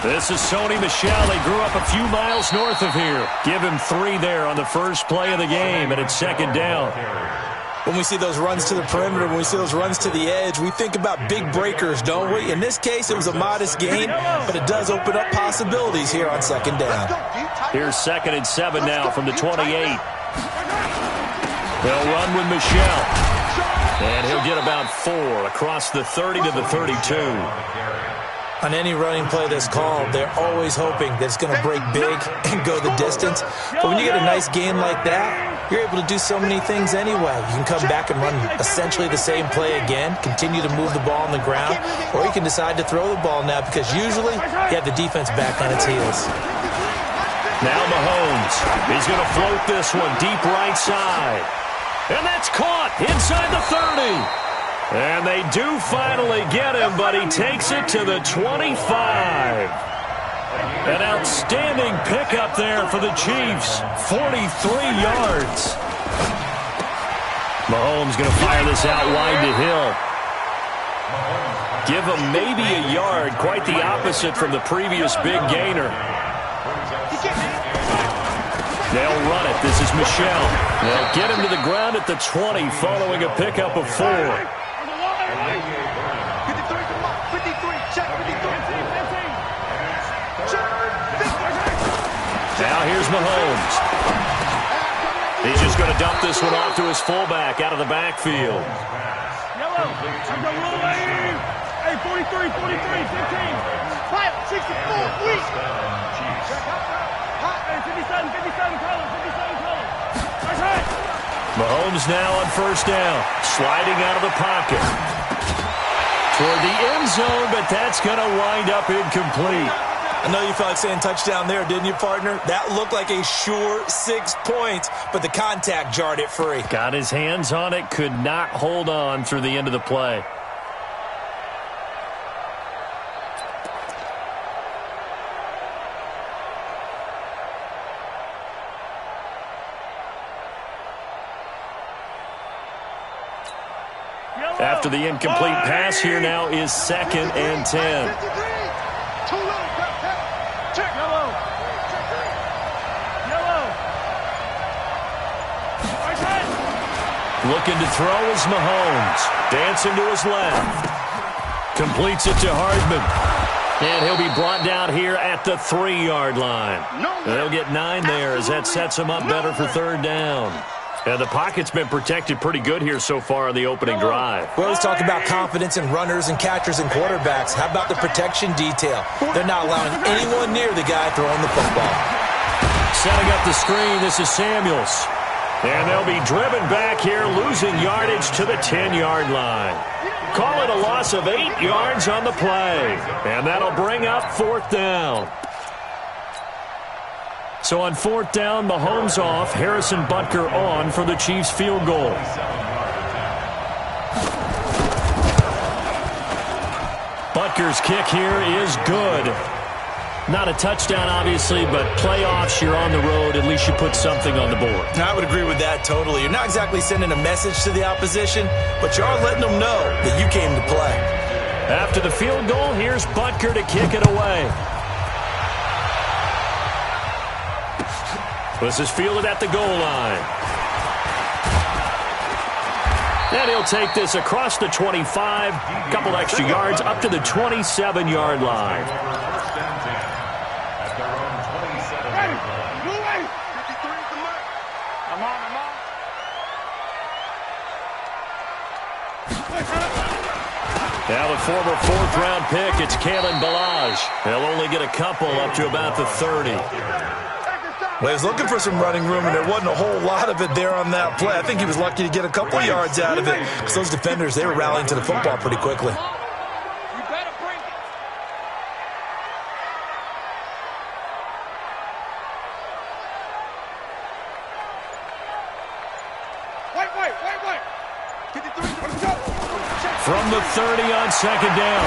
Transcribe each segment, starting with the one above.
This is Sony Michel. They grew up a few miles north of here. Give him 3 there on the first play of the game, and it's second down. When we see those runs to the perimeter, when we see those runs to the edge, we think about big breakers, don't we? In this case, it was a modest gain, but it does open up possibilities here on second down. Here's 2nd and 7 now from the 28. They'll run with Michel. And he'll get about 4 across the 30 to the 32. On any running play that's called, they're always hoping that it's going to break big and go the distance. But when you get a nice gain like that, you're able to do so many things anyway. You can come back and run essentially the same play again, continue to move the ball on the ground, or you can decide to throw the ball now because usually you have the defense back on its heels. Now Mahomes. He's going to float this one deep right side. And that's caught inside the 30. And they do finally get him, but he takes it to the 25. An outstanding pickup there for the Chiefs. 43 yards. Mahomes going to fire this out wide to Hill. Give him maybe a yard, quite the opposite from the previous big gainer. They'll run it. This is Michel. They'll get him to the ground at the 20 following a pickup of 4. Now here's Mahomes. He's just going to dump this one off to his fullback out of the backfield. Hey, 43, 15. 64, weak. 57, Mahomes now on first down, sliding out of the pocket. Toward the end zone, but that's going to wind up incomplete. I know you felt like saying touchdown there, didn't you, partner? That looked like a sure 6 points, but the contact jarred it free. Got his hands on it, could not hold on through the end of the play. After the incomplete pass, here now is 2nd and 10. Looking to throw is Mahomes. Dancing to his left. Completes it to Hardman. And he'll be brought down here at the 3-yard line. They'll get 9 there as that sets him up better for 3rd down. And the pocket's been protected pretty good here so far on the opening drive. We always talk about confidence in runners and catchers and quarterbacks. How about the protection detail? They're not allowing anyone near the guy throwing the football. Setting up the screen, this is Samuels. And they'll be driven back here, losing yardage to the 10-yard line. Call it a loss of 8 yards on the play. And that'll bring up 4th down. So on 4th down, Mahomes off, Harrison Butker on for the Chiefs field goal. Butker's kick here is good. Not a touchdown, obviously, but playoffs, you're on the road. At least you put something on the board. I would agree with that totally. You're not exactly sending a message to the opposition, but you are letting them know that you came to play. After the field goal, here's Butker to kick it away. This is fielded at the goal line. And he'll take this across the 25, couple extra yards up to the 27-yard line. Now the former 4th-round pick, it's Kalen Ballage. They'll only get a couple up to about the 30. Well, he was looking for some running room, and there wasn't a whole lot of it there on that play. I think he was lucky to get a couple yards out of it because those defenders, they were rallying to the football pretty quickly. From the 30 on 2nd down,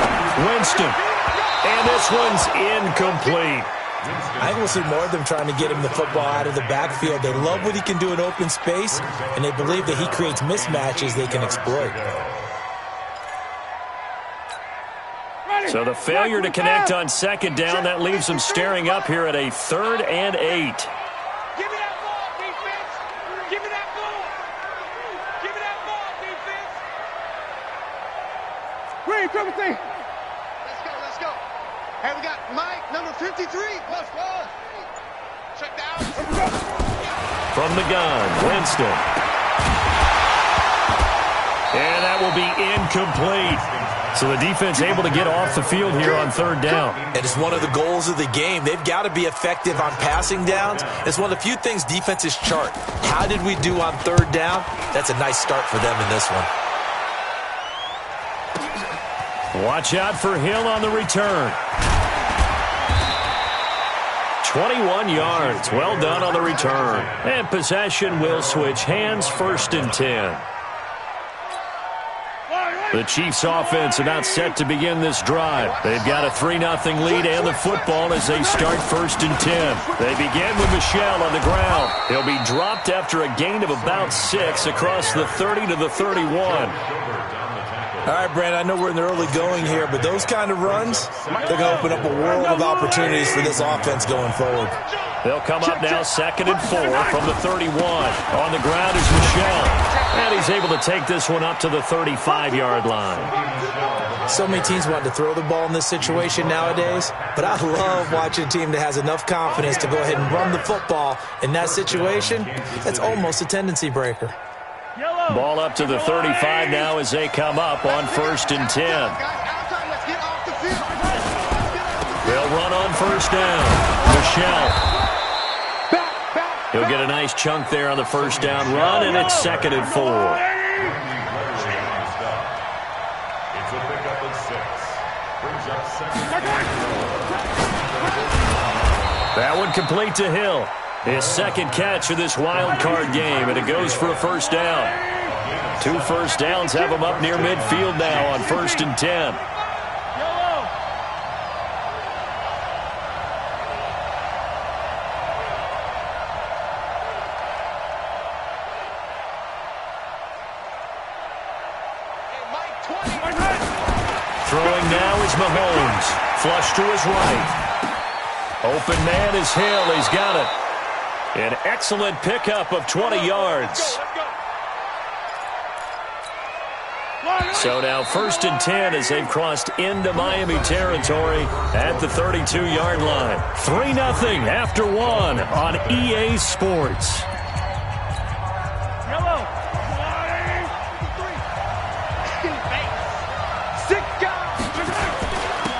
Winston. And this one's incomplete. I think we'll see more of them trying to get him the football out of the backfield. They love what he can do in open space, and they believe that he creates mismatches they can exploit. So the failure to connect on second down, that leaves them staring up here at a 3rd and 8. Give me that ball, defense. Give me that ball. Give me that ball, defense. Green, triple T. Let's go. Hey, we got Mike, number 53. Let's go. Check that out. From the gun, Winston. And that will be incomplete. So the defense able to get off the field here on 3rd down. And it's one of the goals of the game. They've got to be effective on passing downs. It's one of the few things defenses chart. How did we do on 3rd down? That's a nice start for them in this one. Watch out for Hill on the return. 21 yards. Well done on the return. And possession will switch hands, 1st and 10. The Chiefs offense about set to begin this drive. They've got a 3-0 lead and the football as they start 1st and 10. They begin with Michel on the ground. He'll be dropped after a gain of about 6 across the 30 to the 31. All right, Brandon, I know we're in the early going here, but those kind of runs, they're going to open up a world of opportunities for this offense going forward. They'll come up now 2nd and 4 from the 31. On the ground is Michel. And he's able to take this one up to the 35-yard line. So many teams want to throw the ball in this situation nowadays, but I love watching a team that has enough confidence to go ahead and run the football. In that situation, that's almost a tendency breaker. Ball up to the 35 now as they come up on 1st and 10. They'll run on 1st down. Michel. He'll get a nice chunk there on the 1st down run, and it's 2nd and 4. That one complete to Hill. His 2nd catch of this wild card game, and it goes for a 1st down. 2 first downs have him up near midfield now on 1st and 10. Throwing now is Mahomes. Flush to his right. Open man is Hill. He's got it. An excellent pickup of 20 yards. So now 1st and 10 as they've crossed into Miami territory at the 32-yard line. 3-0 after 1 on EA Sports.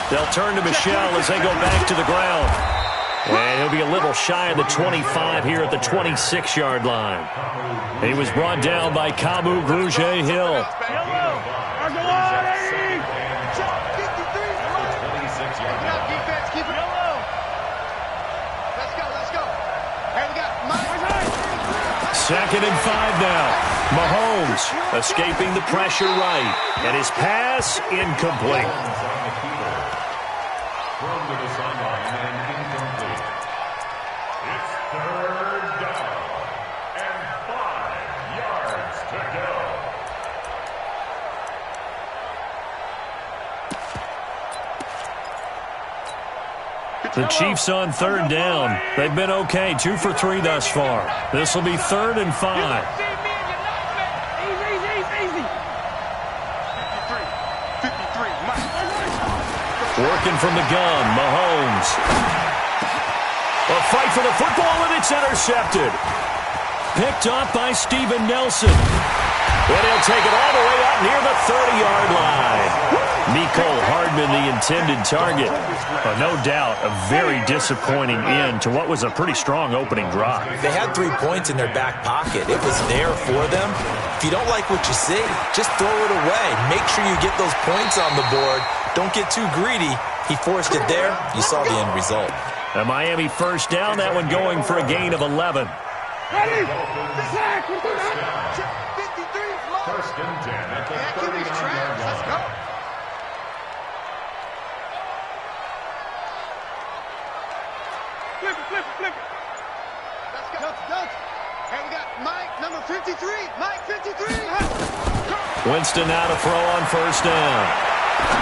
They'll turn to Michel as they go back to the ground. And he'll be a little shy of the 25 here at the 26-yard line. He was brought down by Kamu Grugier-Hill. Second and 5 now. Mahomes escaping the pressure right. And his pass incomplete. It's 3rd down and 5 yards to go. The Chiefs on 3rd down. They've been okay, 2 for 3 thus far. This will be 3rd and 5. Working from the gun, Mahomes. A fight for the football, and it's intercepted. Picked off by Steven Nelson. And he'll take it all the way up near the 30-yard line. Mecole Hardman, the intended target. No doubt, a very disappointing end to what was a pretty strong opening drive. They had 3 points in their back pocket. It was there for them. If you don't like what you see, just throw it away. Make sure you get those points on the board. Don't get too greedy. He forced it there. You saw the end result. A Miami 1st down, that one going for a gain of 11. Ready? 1st and 10 at the 39-yard line. Let's go. Flip it. Let's go. Hey, we got Mike, number 53. Mike, 53. Winston now to throw on 1st down.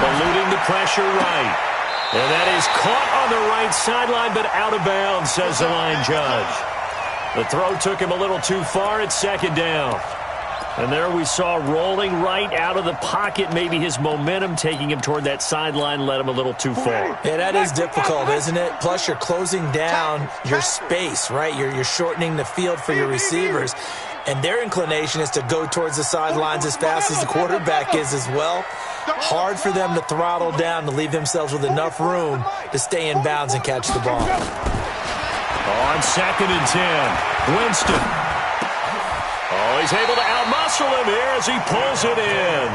eluding the pressure right. And that is caught on the right sideline, but out of bounds, says the line judge. The throw took him a little too far. It's second down. And there we saw rolling right out of the pocket. Maybe his momentum taking him toward that sideline led him a little too far. Yeah, that is difficult, isn't it? Plus, you're closing down your space, right? You're shortening the field for your receivers. And their inclination is to go towards the sidelines as fast as the quarterback is as well. Hard for them to throttle down to leave themselves with enough room to stay in bounds and catch the ball. On 2nd and 10, Winston. Oh, he's able to outmuscle him here as he pulls it in.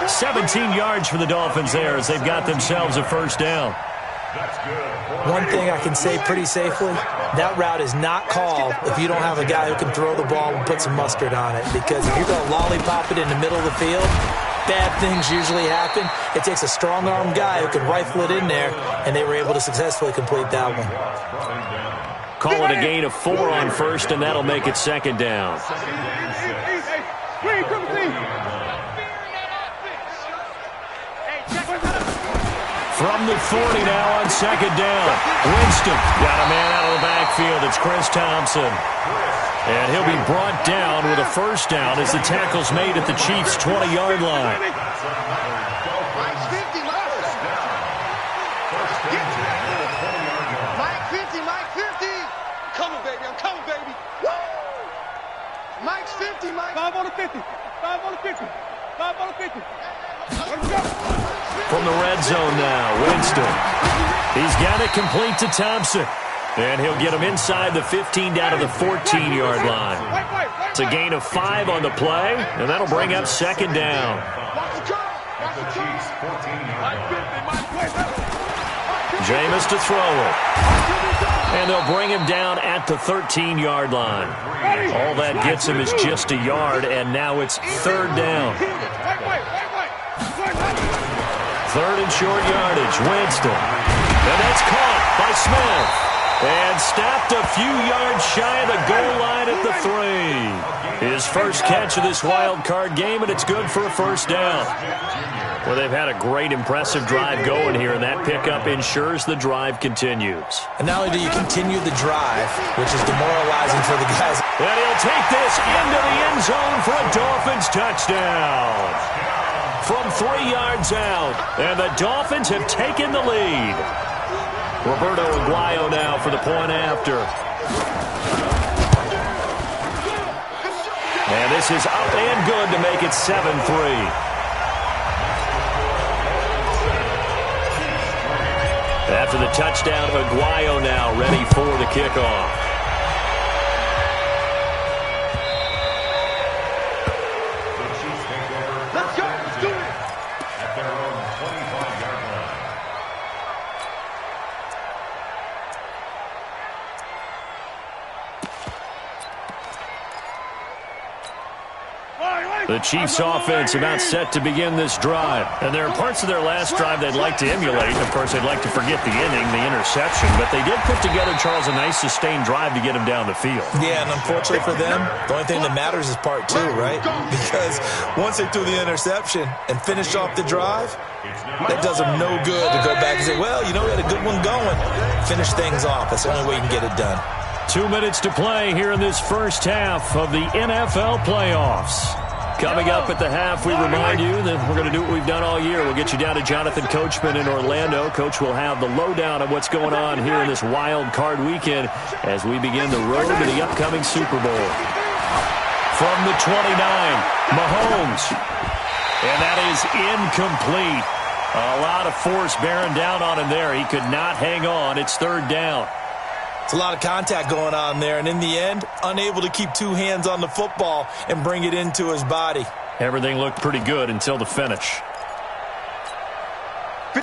17 yards for the Dolphins there as they've got themselves a first down. One thing I can say pretty safely, that route is not called if you don't have a guy who can throw the ball and put some mustard on it. Because if you're going to lollipop it in the middle of the field, bad things usually happen. It takes a strong-arm guy who can rifle it in there, and they were able to successfully complete that one. Call it a gain of 4 on first, and that'll make it second down. From the 40 now on second down. Winston got a man out of the backfield. It's Chris Thompson. And he'll be brought down with a first down as the tackle's made at the Chiefs' 20-yard line. Mike 50. Coming, baby. I'm coming, baby. Woo! Mike's 50, Mike. 5 on the 50. 5 on the 50. 5 on the 50. Let's go. From the red zone now, Winston. He's got it complete to Thompson. And he'll get him inside the 15 down to the 14-yard line. It's a gain of 5 on the play, and that'll bring up second down. Jameis to throw it. And they'll bring him down at the 13-yard line. All that gets him is just a yard, and now it's third down. Third and short yardage, Winston. And that's caught by Smith. And stopped a few yards shy of the goal line at the 3. His first catch of this wild card game, and it's good for a first down. Well, they've had a great, impressive drive going here, and that pickup ensures the drive continues. And not only do you continue the drive, which is demoralizing for the guys. And he'll take this into the end zone for a Dolphins touchdown. From 3 yards out, and the Dolphins have taken the lead. Roberto Aguayo now for the point after. And this is up and good to make it 7-3. After the touchdown, Aguayo now ready for the kickoff. Let's go. Let's do it. At their own 25-yard line. The Chiefs offense about set to begin this drive. And there are parts of their last drive they'd like to emulate. Of course, they'd like to forget the inning, the interception. But they did put together, Charles, a nice sustained drive to get him down the field. Yeah, and unfortunately for them, the only thing that matters is part 2, right? Because once they threw the interception and finished off the drive, that does them no good to go back and say, well, you know, we had a good one going. Finish things off. That's the only way you can get it done. 2 minutes to play here in this first half of the NFL playoffs. Coming up at the half, we remind you that we're going to do what we've done all year. We'll get you down to Jonathan Coachman in Orlando. Coach will have the lowdown of what's going on here in this wild card weekend as we begin the road to the upcoming Super Bowl. From the 29, Mahomes. And that is incomplete. A lot of force bearing down on him there. He could not hang on. It's third down. It's a lot of contact going on there, and in the end, unable to keep 2 hands on the football and bring it into his body. Everything looked pretty good until the finish.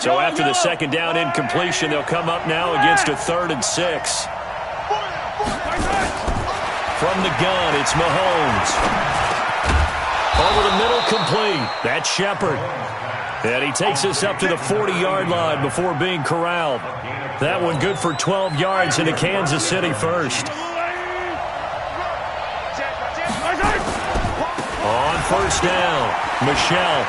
So after the second down incompletion, they'll come up now against a 3rd and 6. From the gun, it's Mahomes. Over the middle, complete. That's Shepard. And he takes us up to the 40-yard line before being corralled. That one good for 12 yards into Kansas City first. On first down, Michelle.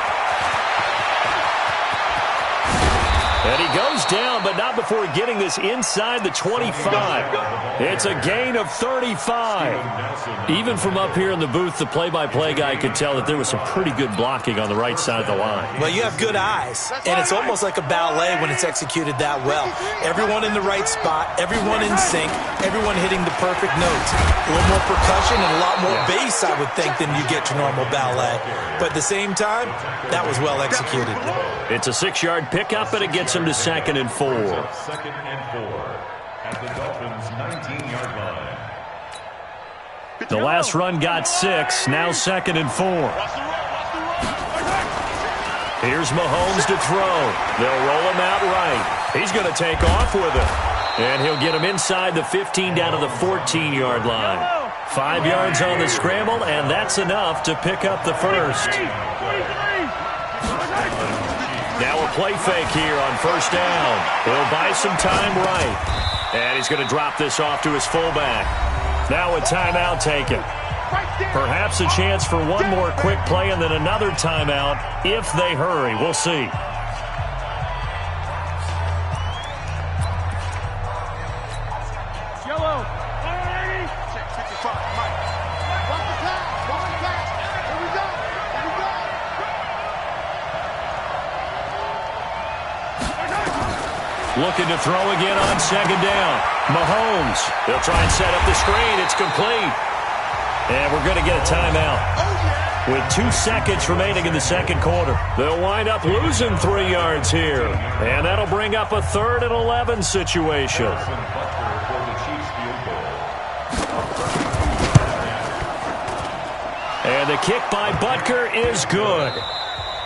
And he goes down, but not before getting this inside the 25. It's a gain of 35. Even from up here in the booth, the play-by-play guy could tell that there was some pretty good blocking on the right side of the line. Well, you have good eyes, and it's almost like a ballet when it's executed that well. Everyone in the right spot, everyone in sync, everyone hitting the perfect notes. A little more percussion and a lot more bass, I would think, than you get to normal ballet. But at the same time, that was well executed. It's a 6-yard pickup, and it gets him to 2nd and 4. 2nd and 4 at the Dolphins' 19-yard line. The last run got 6, now 2nd and 4. Here's Mahomes to throw. They'll roll him out right. He's going to take off with it. And he'll get him inside the 15 down to the 14-yard line. 5 yards on the scramble, and that's enough to pick up the first. Now a play fake here on 1st down. He'll buy some time right. And he's going to drop this off to his fullback. Now a timeout taken. Perhaps a chance for one more quick play and then another timeout if they hurry. We'll see. Yellow. Looking to throw again on 2nd down. Mahomes. They'll try and set up the screen. It's complete. And we're going to get a timeout. With 2 seconds remaining in the 2nd quarter. They'll wind up losing 3 yards here. And that'll bring up a 3rd and 11 situation. And the kick by Butker is good.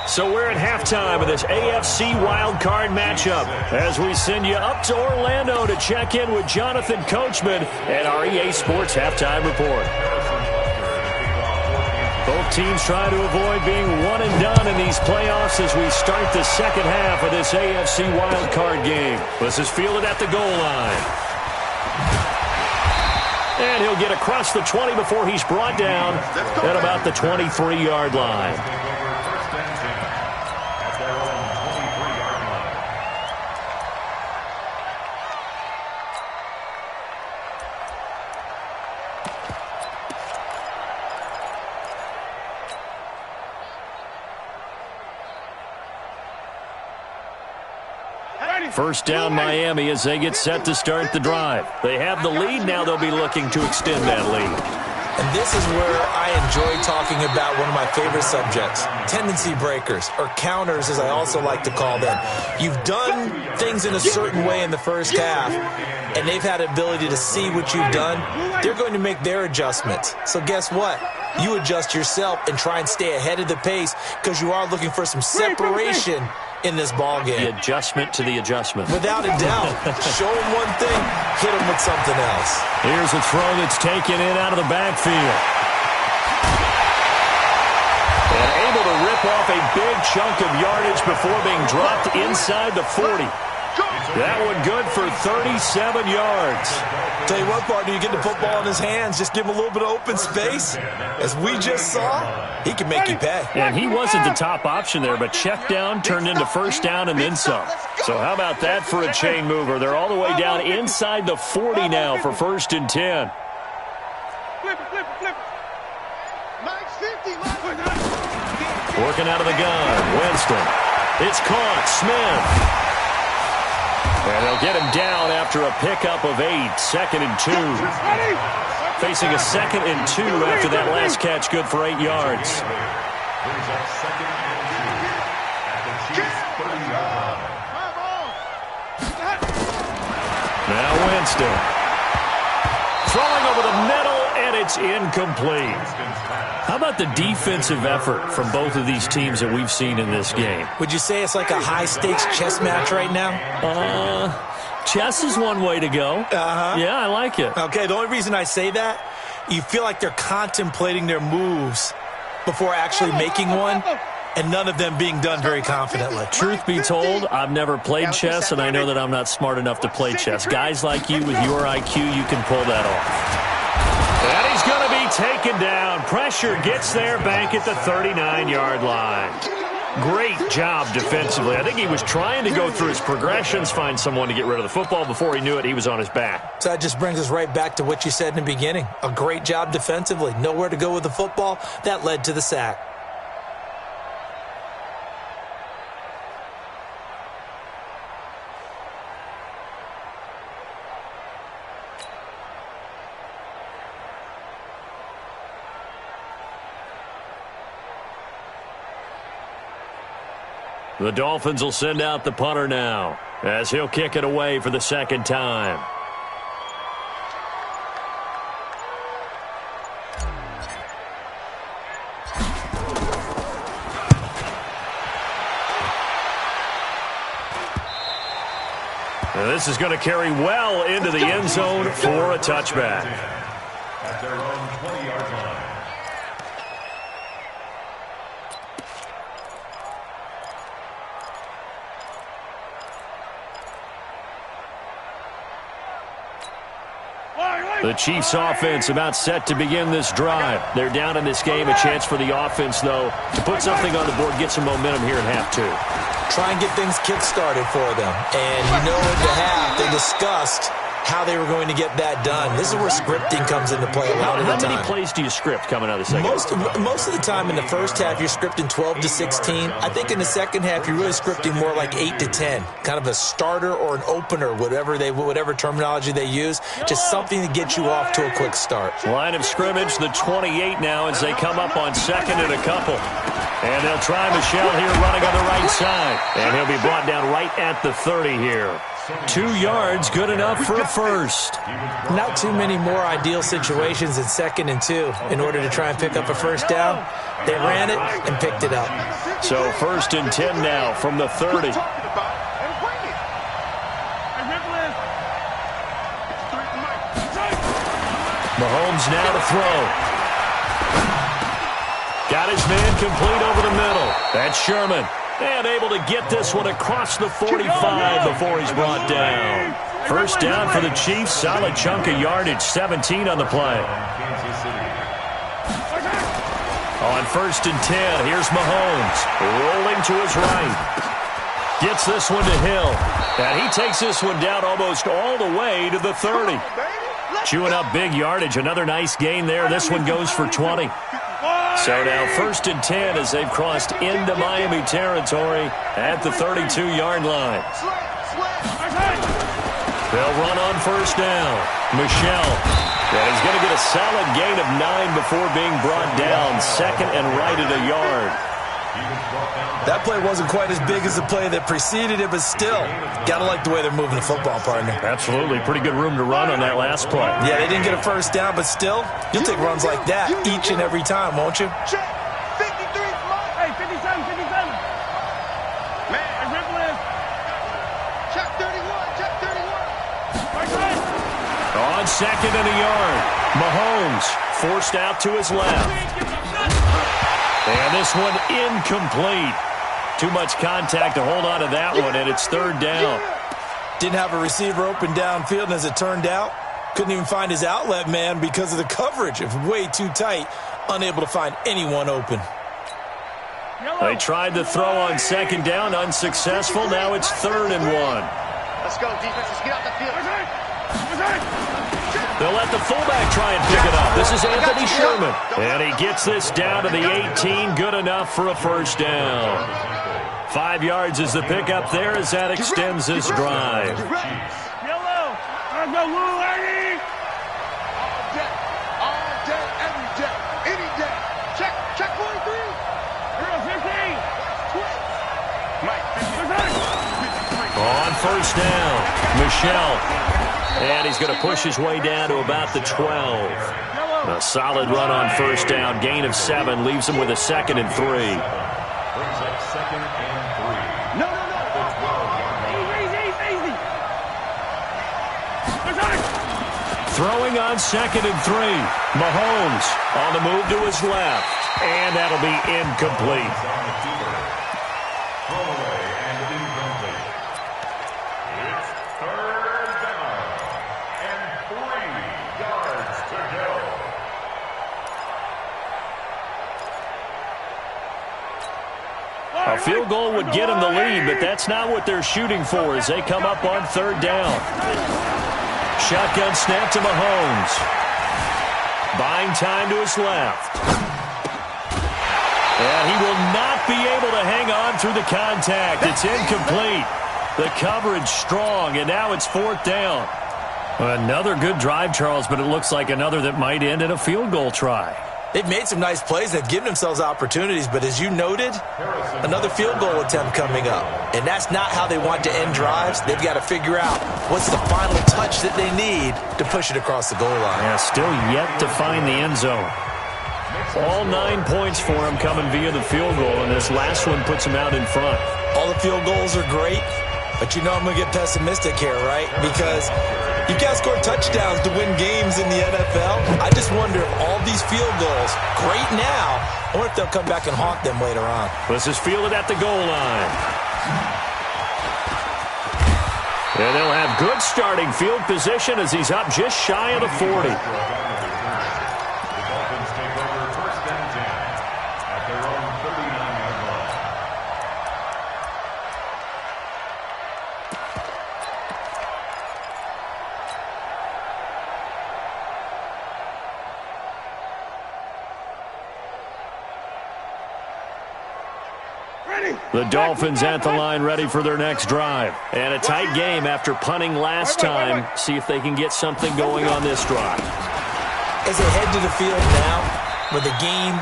So we're at halftime of this AFC wildcard matchup as we send you up to Orlando to check in with Jonathan Coachman at our EA Sports Halftime Report. Both teams try to avoid being one and done in these playoffs as we start the 2nd half of this AFC wildcard game. This is fielded at the goal line. And he'll get across the 20 before he's brought down at about the 23-yard line. First down Miami as they get set to start the drive. They have the lead. Now they'll be looking to extend that lead. And this is where I enjoy talking about one of my favorite subjects, tendency breakers, or counters as I also like to call them. You've done things in a certain way in the first half, and they've had the ability to see what you've done. They're going to make their adjustments. So guess what? You adjust yourself and try and stay ahead of the pace because you are looking for some separation in this ball game. The adjustment to the adjustment. Without a doubt. Show them one thing, hit them with something else. Here's a throw that's taken in out of the backfield. And able to rip off a big chunk of yardage before being dropped inside the 40. That one good for 37 yards. Tell you what, partner, you get the football in his hands, just give him a little bit of open space. As we just saw, he can make you pay. And he wasn't the top option there, but check down turned into first down and then some. So how about that for a chain mover? They're all the way down inside the 40 now for 1st and 10. Working out of the gun, Winston. It's caught, Smith. And they'll get him down after a pickup of 8, 2nd and 2. Facing a 2nd and 2 after that last catch, good for 8 yards. Now Winston. Throwing over the middle, and it's incomplete. How about the defensive effort from both of these teams that we've seen in this game? Would you say it's like a high-stakes chess match right now? Chess is one way to go. Yeah, I like it. Okay, the only reason I say that, you feel like they're contemplating their moves before actually making one, and none of them being done very confidently. Truth be told, I've never played chess, and I know that I'm not smart enough to play chess. Guys like you with your IQ, you can pull that off. And he's going to be taken down. Pressure gets there back at the 39-yard line. Great job defensively. I think he was trying to go through his progressions, find someone to get rid of the football. Before he knew it, he was on his back. So that just brings us right back to what you said in the beginning. A great job defensively. Nowhere to go with the football. That led to the sack. The Dolphins will send out the punter now as he'll kick it away for the second time. Now this is going to carry well into the end zone for a touchback. At their own 20-yard line. The Chiefs offense about set to begin this drive. They're down in this game. A chance for the offense, though, to put something on the board, get some momentum here at half two. Try and get things kick-started for them. And you know at the half, they discussed how they were going to get that done. This is where scripting comes into play a lot of the time. How many plays do you script coming out of the second? Most of the time in the first half, you're scripting 12 to 16. I think in the second half, you're really scripting more like 8 to 10. Kind of a starter or an opener, whatever terminology they use. Just something to get you off to a quick start. Line of scrimmage, the 28 now as they come up on second and a couple. And they'll try Michelle here running on the right side. And he'll be brought down right at the 30 here. 2 yards, good enough for a first. Not too many more ideal situations in 2nd and 2 in order to try and pick up a first down. They ran it and picked it up. So 1st and 10 now from the 30. Mahomes now to throw. Got his man complete over the middle. That's Sherman. And able to get this one across the 45 before he's brought down. First down for the Chiefs. Solid chunk of yardage. 17 on the play. On 1st and 10, here's Mahomes. Rolling to his right. Gets this one to Hill. And he takes this one down almost all the way to the 30. Chewing up big yardage. Another nice gain there. This one goes for 20. So now 1st and 10 as they've crossed into Miami territory at the 32-yard line. They'll run on 1st down. Michelle. And he's going to get a solid gain of 9 before being brought down. 2nd and right at a yard. That play wasn't quite as big as the play that preceded it, but still, got to like the way they're moving the football, partner. Absolutely. Pretty good room to run on that last play. Yeah, they didn't get a first down, but still, you'll take runs like that each and every time, won't you? Check. 53, hey, 57. Man, check 31. On 2nd and a yard, Mahomes forced out to his left. And this one incomplete. Too much contact to hold on to that one, and it's 3rd down. Didn't have a receiver open downfield, and as it turned out, couldn't even find his outlet man because of the coverage. It was way too tight, unable to find anyone open. They tried to throw on 2nd down, unsuccessful. Now it's 3rd and 1. Let's go, defense. Let's get out the field. They'll let the fullback try and pick it up. This is Anthony Sherman. And he gets this down to the 18. Good enough for a first down. 5 yards is the pickup there as that extends this drive. Yellow. Let's go, Lou, Eddie. All day, every day, any day. Check 43. Hero 15. Mike, 53. On 1st down, Michelle. And he's going to push his way down to about the 12. A solid run on 1st down. Gain of 7 leaves him with a 2nd and 3. Brings up 2nd and 3. No. Easy. Throwing on 2nd and 3. Mahomes on the move to his left. And that'll be incomplete. Throwaway and incomplete. It's 3rd down and 3 yards to go. A Field goal would get them the lead, but that's not what they're shooting for as they come up on third down. Shotgun snap to Mahomes. Buying time to his left. And he will not be able to hang on through the contact. It's incomplete. The coverage strong, and now it's fourth down. Another good drive, Charles, but it looks like another that might end in a field goal try. They've made some nice plays. They've given themselves opportunities, but as you noted, another field goal attempt coming up. And that's not how they want to end drives. They've got to figure out what's the final touch that they need to push it across the goal line. Yeah, still yet to find the end zone. All 9 points for him coming via the field goal, and this last one puts him out in front. All the field goals are great, but you know I'm going to get pessimistic here, right? Because you got to score touchdowns to win games in the NFL. I just wonder if all these field goals, great now, I wonder if they'll come back and haunt them later on. This is fielded at the goal line. And they'll have good starting field position as he's up just shy of the 40. The Dolphins at the line ready for their next drive. And a tight game after punting last time. See if they can get something going on this drive. As they head to the field now, with the game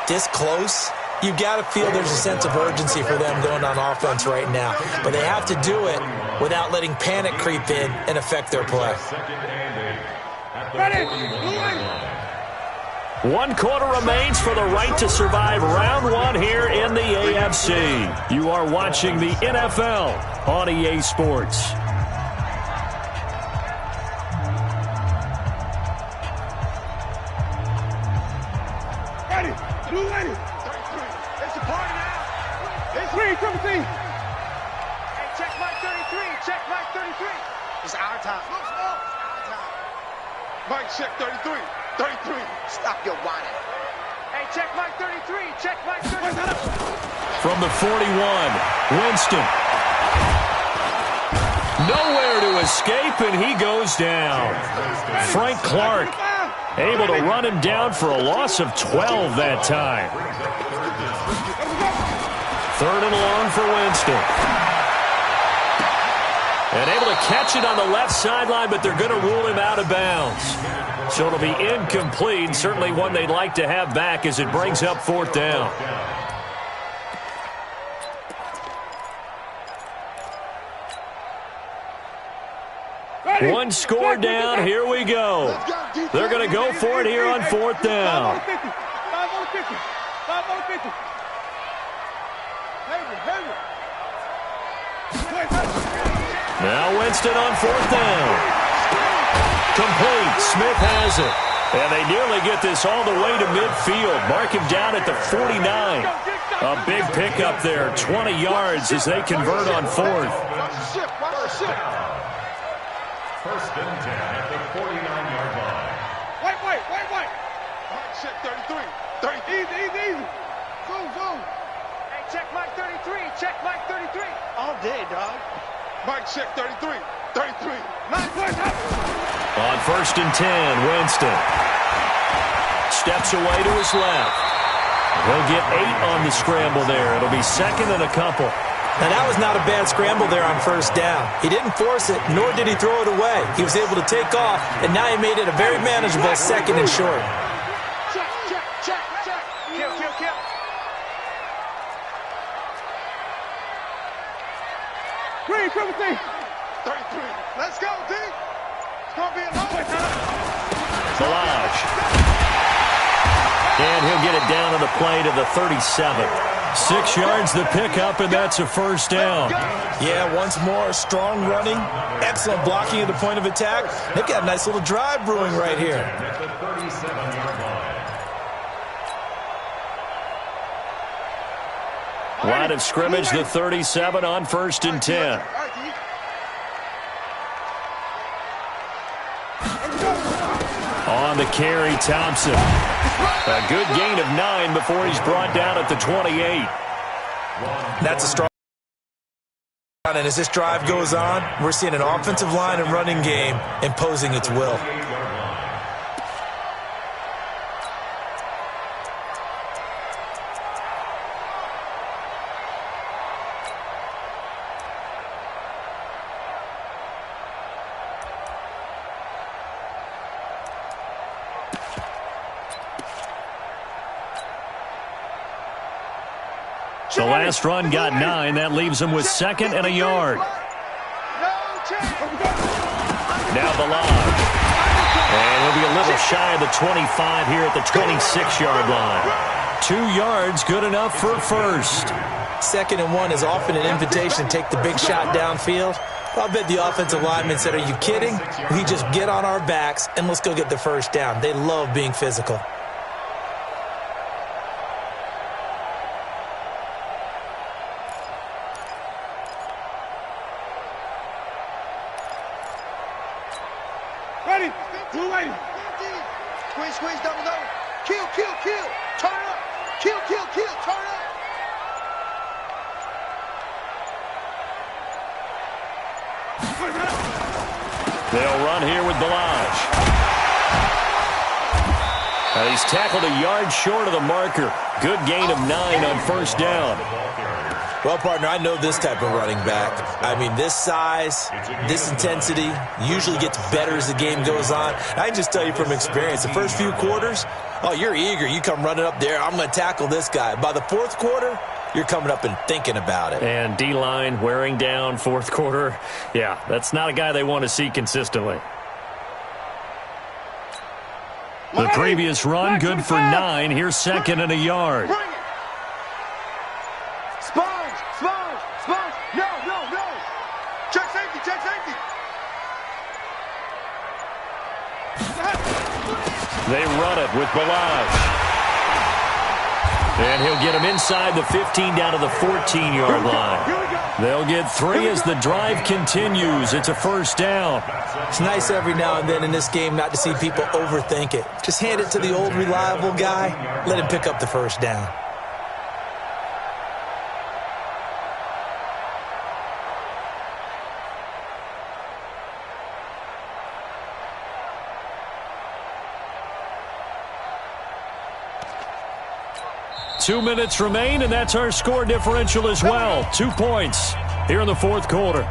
this close, you've got to feel there's a sense of urgency for them going on offense right now. But they have to do it without letting panic creep in and affect their play. One quarter remains for the right to survive round one here in the AFC. You are watching the NFL on EA Sports. Ready, blue ready. 33. It's a party now. It's free, triple T. Hey, check my 33. Check my 33. It's our time. Look, small. Our time. Mike, check 33. 33. Stop your whining. Hey, check my 33. Check my 33. From the 41, Winston. Nowhere to escape, and he goes down. Frank Clark able to run him down for a loss of 12 that time. Third and long for Winston. And able to catch it on the left sideline, but they're going to rule him out of bounds. So it'll be incomplete, certainly one they'd like to have back as it brings up fourth down. One score down, here we go. They're going to go for it here on fourth down. Now Winston on fourth down. Complete. Smith has it. And they nearly get this all the way to midfield. Mark him down at the 49. A big pickup there. 20 yards as they convert on fourth. First and 10 at the 49-yard line. Wait. Check 33. 30. Easy. Zoom. Hey, check Mike 33. Check Mike 33. All day, dog. Mike, check 33. 33. On first and 10, Winston steps away to his left. He'll get 8 on the scramble there. It'll be second and a couple. Now, that was not a bad scramble there on first down. He didn't force it, nor did he throw it away. He was able to take off, and now he made it a very manageable second and short. Check. Kill. Green, triple T. 33. Let's go, D. It's going to be a long way. Balaj. And he'll get it down on the play to the 37. 6 yards the pickup, and that's a first down. Yeah, once more, strong running, excellent blocking at the point of attack. They've got a nice little drive brewing right here. At the 37-yard line. Line of scrimmage, the 37 on first and 10. On the carry, Thompson. A good gain of 9 before he's brought down at the 28. That's a strong. And as this drive goes on, we're seeing an offensive line and running game imposing its will. The last run got 9. That leaves him with 2nd and a yard. Now Balaj. And he'll be a little shy of the 25 here at the 26-yard line. 2 yards, good enough for a first. 2nd and 1 is often an invitation to take the big shot downfield. I'll bet the offensive lineman said, "Are you kidding? We just get on our backs and let's go get the first down." They love being physical. Ready. Blue ready. Squeeze, squeeze, double, double. Kill, kill, kill. Turn up. Kill, kill, kill. Turn up. They'll run here with Balaj. He's tackled a yard short of the marker. Good gain of 9 on first down. Well, partner, I know this type of running back. I mean, this size, this intensity usually gets better as the game goes on. I can just tell you from experience, the first few quarters, oh, you're eager. You come running up there, I'm going to tackle this guy. By the fourth quarter, you're coming up and thinking about it. And D-line wearing down fourth quarter. Yeah, that's not a guy they want to see consistently. The previous run, good for 9. Here's 2nd and a yard. Sponge, sponge, sponge. No, no, no. Check safety, check safety. They run it with Balaj. And he'll get him inside the 15 down to the 14-yard line. They'll get 3 as the drive continues. It's a first down. It's nice every now and then in this game not to see people overthink it. Just hand it to the old reliable guy. Let him pick up the first down. Two minutes remain, and that's our score differential as well. 2 points here in the fourth quarter.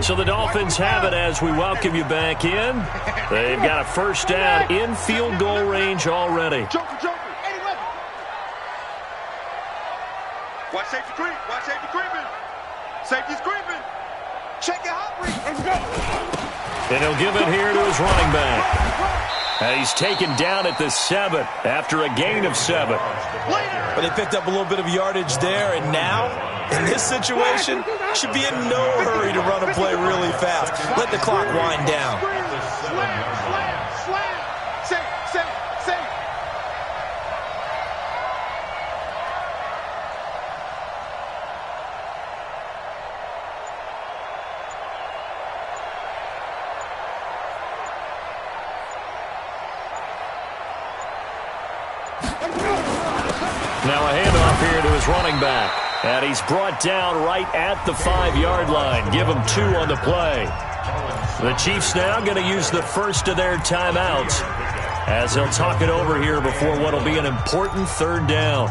So the Dolphins have it as we welcome you back in. They've got a first down in field goal range already. Joker, Joker. Watch safety creep. Watch safety creeping. Safety's creeping. Check it out. Let's go. And he'll give it here to his running back. And he's taken down at the 7 after a gain of 7. But they picked up a little bit of yardage there, and now, in this situation, should be in no hurry to run a play really fast. Let the clock wind down. Slam, slam, slam. Safe, safe, safe. Now a handoff here to his running back. And he's brought down right at the 5-yard line. Give him 2 on the play. The Chiefs now going to use the first of their timeouts as they'll talk it over here before what will be an important third down.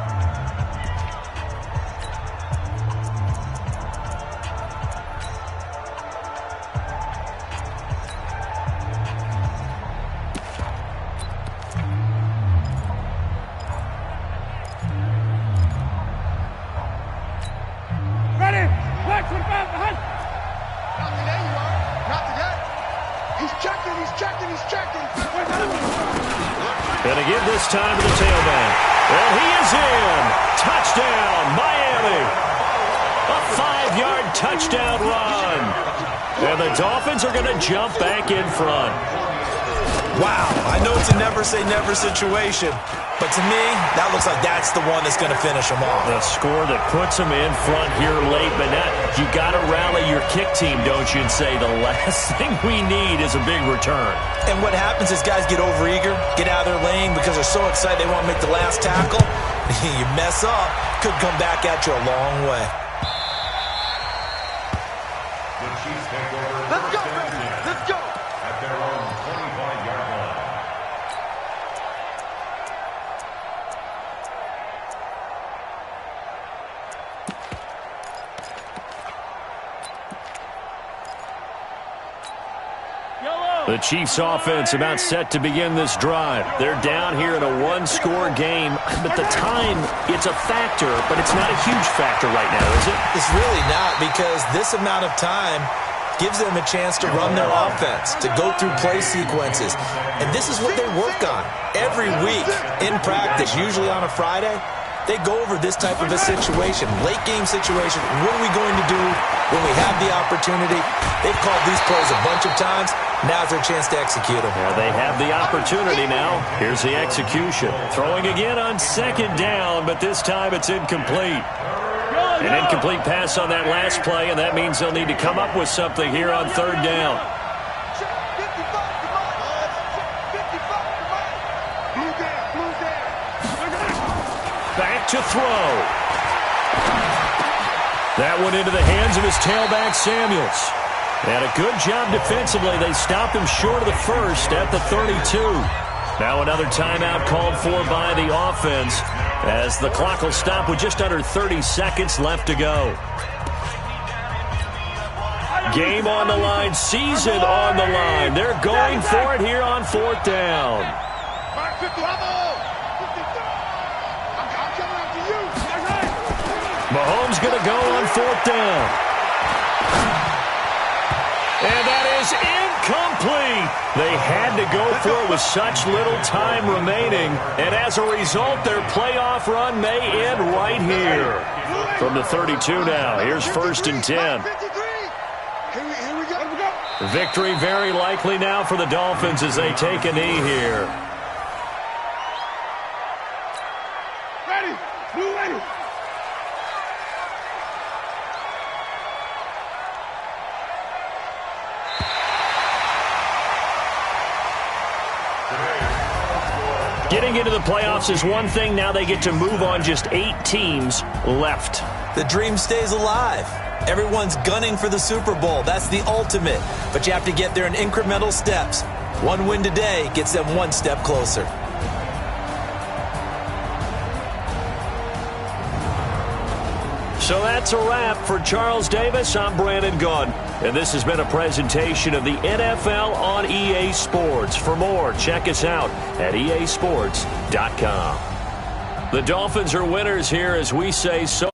Gonna give this time to the tailback. And he is in. Touchdown, Miami. A 5-yard touchdown run. And the Dolphins are going to jump back in front. Wow, I know it's a never-say-never situation, but to me, that looks like that's the one that's going to finish them off. The score that puts them in front here late, but now you got to rally your kick team, don't you, and say the last thing we need is a big return. And what happens is guys get overeager, get out of their lane because they're so excited they want to make the last tackle. You mess up, could come back at you a long way. The Chiefs take over. Let's go, baby. Let's go. At their own 25-yard line. The Chiefs offense about set to begin this drive. They're down here in a one-score game, but the time, it's a factor, but it's not a huge factor right now, is it? It's really not, because this amount of time gives them a chance to run their offense, to go through play sequences. And this is what they work on every week in practice, usually on a Friday. They go over this type of a situation, late-game situation. What are we going to do when we have the opportunity? They've called these plays a bunch of times. Now's their chance to execute them. Yeah, they have the opportunity now. Here's the execution. Throwing again on second down, but this time it's incomplete. An incomplete pass on that last play, and that means they'll need to come up with something here on third down. Back to throw. That one into the hands of his tailback, Samuels. And a good job defensively. They stopped him short of the first at the 32. Now another timeout called for by the offense as the clock will stop with just under 30 seconds left to go. Game on the line, season on the line. They're going for it here on fourth down. Mahomes going to go on fourth down. And that is incomplete. They had to go for it with such little time remaining. And as a result, their playoff run may end right here. From the 32 now, here's first and 10. Victory very likely now for the Dolphins as they take a knee here. Ready. Blue ready. Getting into the playoffs is one thing. Now they get to move on. Just 8 teams left. The dream stays alive. Everyone's gunning for the Super Bowl. That's the ultimate. But you have to get there in incremental steps. One win today gets them one step closer. So that's a wrap for Charles Davis. I'm Brandon Gunn. And this has been a presentation of the NFL on EA Sports. For more, check us out at easports.com. The Dolphins are winners here as we say so.